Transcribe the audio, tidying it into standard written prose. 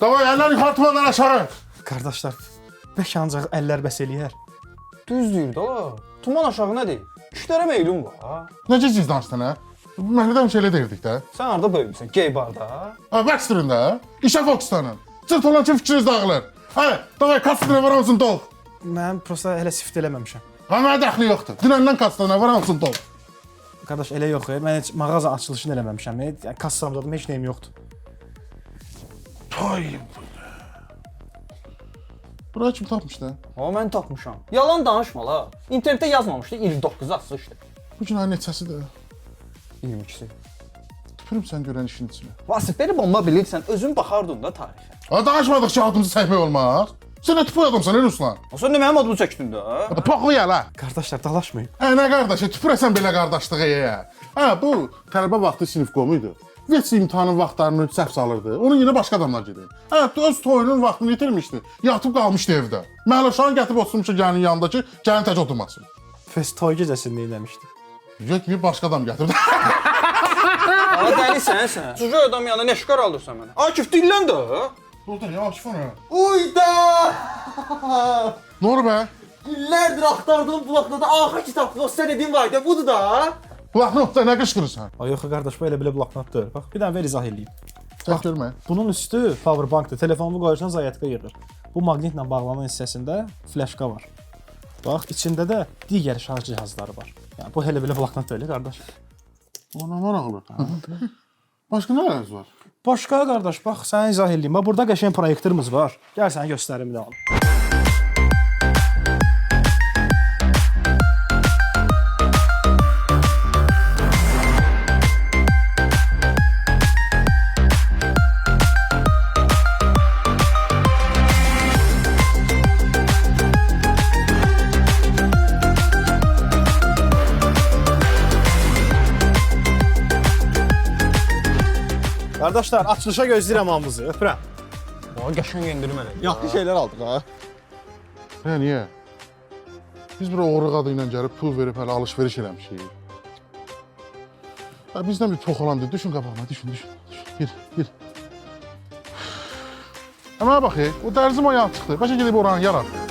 Davay, əlləri yuxarı aşağı. Qardaşlar, bəlkə ancaq əllər bəs eləyər. Düz deyir də. Tuman aşağı nədir? İşlərə meylum var. Necə siz danışdın, hə? Məhəllədə həmişə elə deyirdik də. Sən harda böyümüsən? Gay barda. Ha, Baxter'ın da, işə fokuslanın. Çırt olan ki fikriniz dağılır. Hə, davay, kassetini var hamısını dol. Mən prosta hələ sift eləməmişəm. Ha, mənə dəxli yoxdur. Dünəndən kassetini var hamısını dol. Qardaş, elə yox, mən heç mağaza açılışını eləməmişəm. Yəni kassamdadım, heç nəyim yoxdur. Ay. Buraya kim tapmışdı? O mən tapmışam. Yalan danışma la. İnternetdə yazmamışdı 29 asılışdı. Bu gün ayın neçəsidir? 22-si. Tüpürüm sən görən işin içine. Vasifləri bomba bilirsən, özün baxardın da tarixə. Ha, danışmadıqca adımızı çəkmək olmaz. Sən nə tüpür adamsan, Ruslan? Sən də mənim adımı çəkdin də. Paxlı yala. Qardaşlar, dalaşmayın. Hə, nə qardaşı, tüpürəsən belə qardaşlığa ya. Hə, bu tələbə vaxtı sinif qomuydu. Veç imtahanın vaxtlarını səhv salırdı. Onun yine başqa adamlar gedir. Hə, öz toyunun vaxtını itirmişdi. Yatıb qalmışdı evdə. Məhəllə uşağını gətirib oturmuşdu gəlinin yanındakı, gəlin tək oturmasın. Fest toy gecəsində eləmişdi. Getməyib başqa adam gətirdi. Ala dəlisən sən. Suca adam yanına nə şikar alırsan mənə? Akif dillən də. Dur, ya Akif ona. Uyda! Nə olur bə? İllərdir axtardığım blokda axır kitabda o sən dediyin var idi, budur da. Bloknotda nə qışqırırsan? Ay yox qardaş, bu elə belə bloknot deyil. Bax, bir dənə ver izah eləyim. Bax görmə. Bunun üstü powerbankdır. Telefonumu qoyursan zaryadka yığır. Bu maqnitlə bağlanan hissəsində flaşka var. Bax, içində də digər şarj cihazları var. Yəni bu elə belə bloknot deyil, qardaş. Ona maraqlı. Başqa nələriniz var? Başqa qardaş, bax, sənə izah eləyim. Bax, burada qəşəng proyektorumuz var. Gəl sənə göstərim bir də onu. Qardaşlar, açılışa gözləyirəm hamınızı. Öpürəm. O qəşəng endirim elə. Yaxşı şeylər aldıq ha. Hə, niyə? Biz bir oğru qadı ilə gəlib pul verib hələ alış-veriş eləmişik. Hə, bizdən bir poxalandı. Düşün qabağına, düşün. Gir. Həmə bax, o dərzim ayaq çıxdı. Başa gedib oranı yarar.